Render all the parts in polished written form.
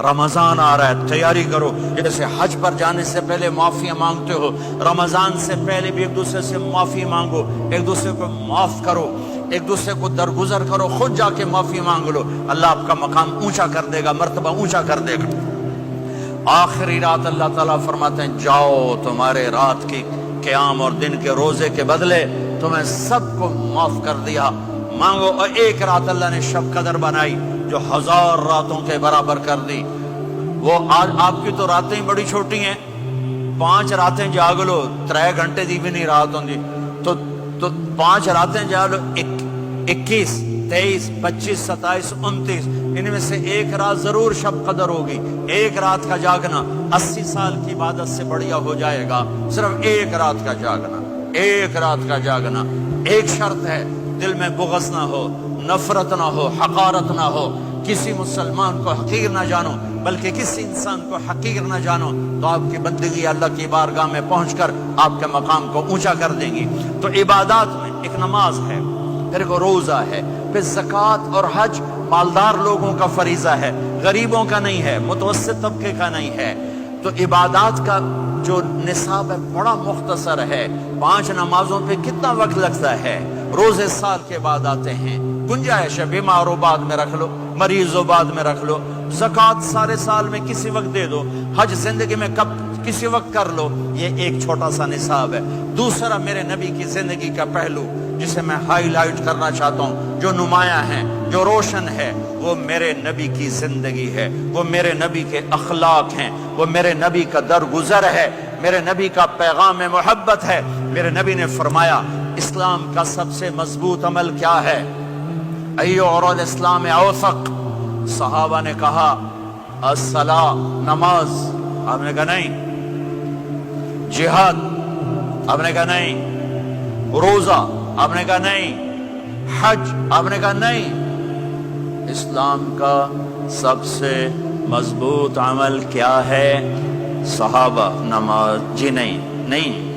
رمضان آ رہا ہے، تیاری کرو. جیسے حج پر جانے سے پہلے معافیاں مانگتے ہو، رمضان سے پہلے بھی ایک دوسرے سے معافی مانگو، ایک دوسرے کو معاف کرو، ایک دوسرے کو درگزر کرو، خود جا کے معافی مانگ لو. اللہ آپ کا مقام اونچا کر دے گا، مرتبہ اونچا کر دے گا. آخری رات اللہ تعالیٰ فرماتے ہیں جاؤ، تمہارے رات کی قیام اور دن کے روزے کے بدلے تمہیں سب کو معاف کر دیا. مانگو. اور ایک رات اللہ نے شب قدر بنائی جو 1000 راتوں کے برابر کر دی. وہ آج آپ کی تو راتیں بڑی چھوٹی ہیں، 5 راتیں جاگ لو، 3 گھنٹے دی بھی نہیں رات ہوں گی تو 5 راتیں جاگ لو، 21 23 25 27 29 ان میں سے ایک رات ضرور شب قدر ہوگی. ایک رات کا جاگنا 80 سال کی عبادت سے بڑھیا ہو جائے گا. صرف ایک رات کا جاگنا، ایک رات کا جاگنا. ایک شرط ہے، دل میں بغض نہ ہو، نفرت نہ ہو، حقارت نہ ہو. کسی مسلمان کو حقیر نہ جانو، بلکہ کسی انسان کو حقیر نہ جانو، تو آپ کی بندگی اللہ کی بارگاہ میں پہنچ کر آپ کے مقام کو اونچا کر دیں گی. تو عبادات میں ایک نماز ہے، پھر ایک روزہ ہے، پھر زکوٰۃ اور حج مالدار لوگوں کا فریضہ ہے، غریبوں کا نہیں ہے، متوسط طبقے کا نہیں ہے. تو عبادات کا جو نصاب ہے بڑا مختصر ہے. 5 نمازوں پہ کتنا وقت لگتا ہے؟ روزے سال کے بعد آتے ہیں، گنجائش ہے، بیمار و بعد میں رکھ لو، مریض و بعد میں رکھ لو. زکوٰۃ سارے سال میں کسی وقت دے دو، حج زندگی میں کب کسی وقت کر لو. یہ ایک چھوٹا سا نصاب ہے. دوسرا میرے نبی کی زندگی کا پہلو جسے میں ہائی لائٹ کرنا چاہتا ہوں، جو نمایاں ہے، جو روشن ہے، وہ میرے نبی کی زندگی ہے، وہ میرے نبی کے اخلاق ہیں، وہ میرے نبی کا درگزر ہے، میرے نبی کا پیغام محبت ہے. میرے نبی نے فرمایا اسلام کا سب سے مضبوط عمل کیا ہے؟ ایو اور الاسلام اوثق. صحابہ نے کہا الصلاۃ، نماز. آپ نے کہا نہیں. جہاد. آپ نے کہا نہیں. روزہ. آپ نے کہا نہیں. حج. آپ نے کہا نہیں. اسلام کا سب سے مضبوط عمل کیا ہے؟ صحابہ. نماز. جی نہیں.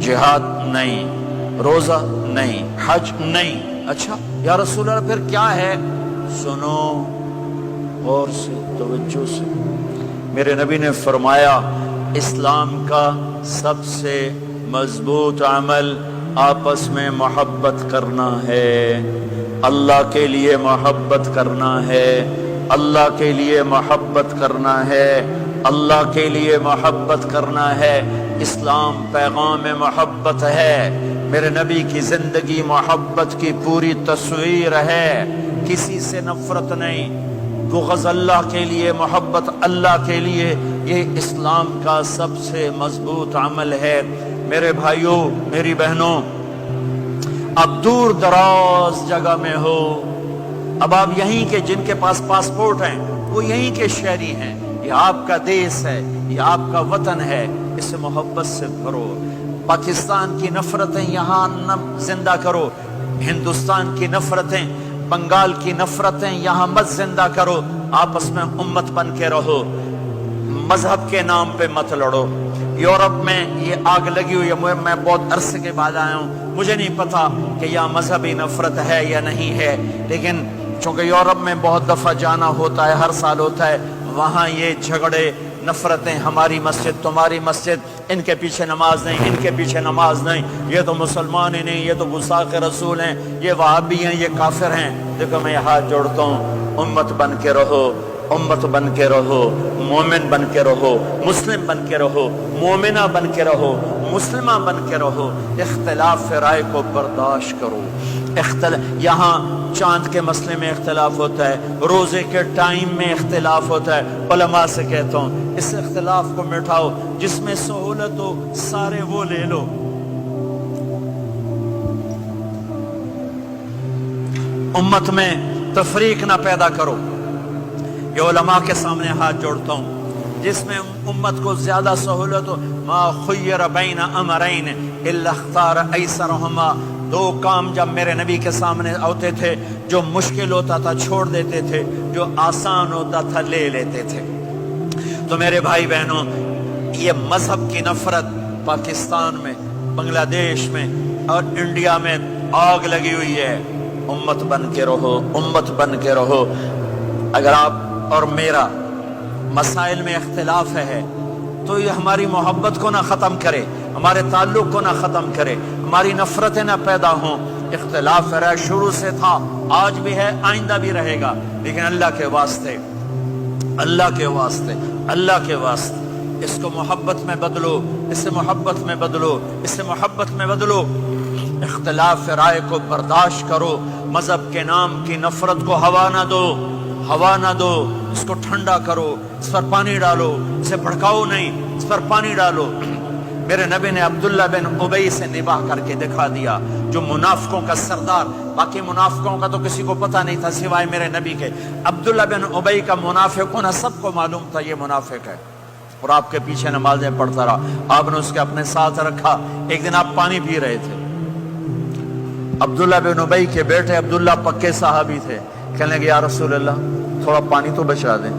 جہاد نہیں. روزہ نہیں. حج نہیں. اچھا یا رسول اللہ پھر کیا ہے؟ سنو غور سے، توجہ سے. میرے نبی نے فرمایا اسلام کا سب سے مضبوط عمل آپس میں محبت کرنا ہے. اللہ کے لیے محبت کرنا ہے، اللہ کے لیے محبت کرنا ہے، اللہ کے لیے محبت کرنا ہے. اسلام پیغام محبت ہے. میرے نبی کی زندگی محبت کی پوری تصویر ہے. کسی سے نفرت نہیں، بغض اللہ کے لیے، محبت اللہ کے لیے. یہ اسلام کا سب سے مضبوط عمل ہے. میرے بھائیوں، میری بہنوں، اب دور دراز جگہ میں ہو، اب آپ یہیں کے، جن کے پاس پاسپورٹ ہیں وہ یہیں کے شہری ہیں. یہ آپ کا دیس ہے، یہ آپ کا وطن ہے. اسے محبت سے بھرو. پاکستان کی نفرتیں یہاں نہ زندہ کرو، ہندوستان کی نفرتیں، بنگال کی نفرتیں یہاں مت زندہ کرو. آپس میں امت بن کے رہو، مذہب کے نام پہ مت لڑو. یورپ میں یہ آگ لگی ہوئی ہے. میں بہت عرصے کے بعد آیا ہوں، مجھے نہیں پتا کہ یہاں مذہبی نفرت ہے یا نہیں ہے، لیکن چونکہ یورپ میں بہت دفعہ جانا ہوتا ہے، ہر سال ہوتا ہے، وہاں یہ جھگڑے، نفرتیں، ہماری مسجد تمہاری مسجد، ان کے پیچھے نماز نہیں، ان کے پیچھے نماز نہیں، یہ تو مسلمان ہی نہیں، یہ تو گستاخ رسول ہیں، یہ وہابی ہیں، یہ کافر ہیں. دیکھو میں ہاتھ جوڑتا ہوں، امت بن کے رہو، امت بن کے رہو، مومن بن کے رہو، مسلم بن کے رہو، مومنہ بن کے رہو، مسلمہ بن کے رہو. اختلاف رائے کو برداشت کرو. یہاں چاند کے مسئلے میں اختلاف ہوتا ہے، روزے کے ٹائم میں اختلاف ہوتا ہے. علماء سے کہتا ہوں اس اختلاف کو مٹھاؤ. جس میں سہولت ہو سارے وہ لے لو. امت میں تفریق نہ پیدا کرو. یہ علماء کے سامنے ہاتھ جوڑتا ہوں. جس میں امت کو زیادہ سہولت ہو، ما خیر بین امرین الا اختار ایسرہما. 2 کام جب میرے نبی کے سامنے ہوتے تھے، جو مشکل ہوتا تھا چھوڑ دیتے تھے، جو آسان ہوتا تھا لے لیتے تھے. تو میرے بھائی بہنوں، یہ مذہب کی نفرت پاکستان میں، بنگلہ دیش میں اور انڈیا میں آگ لگی ہوئی ہے. امت بن کے رہو، امت بن کے رہو. اگر آپ اور میرا مسائل میں اختلاف ہے تو یہ ہماری محبت کو نہ ختم کرے، ہمارے تعلق کو نہ ختم کرے، ہماری نفرتیں نہ پیدا ہوں۔ اختلاف رہا شروع سے تھا، آج بھی ہے، آئندہ بھی رہے گا، لیکن اللہ کے واسطے، اللہ کے واسطے، اللہ کے واسطے اس کو محبت میں بدلو، اس سے محبت میں بدلو، اس سے محبت میں بدلو۔ اختلاف رائے کو برداشت کرو، مذہب کے نام کی نفرت کو ہوا نہ دو، ہوا نہ دو، اس کو ٹھنڈا کرو، اس پر پانی ڈالو، اسے بھڑکاؤ نہیں، اس پر پانی ڈالو۔ میرے نبی نے عبداللہ بن ابی سے نباہ کر کے دکھا دیا، جو منافقوں کا سردار، باقی منافقوں کا تو کسی کو پتہ نہیں تھا سوائے میرے نبی کے، عبداللہ بن ابی کا منافق ہونا سب کو معلوم تھا، یہ منافق ہے، اور آپ کے پیچھے نمازیں پڑھتا رہا، آپ نے اس کے اپنے ساتھ رکھا۔ ایک دن آپ پانی پی رہے تھے، عبداللہ بن ابی کے بیٹے عبداللہ پکے صحابی تھے، کہنے لگے یا رسول اللہ تھوڑا پانی تو بچا دیں۔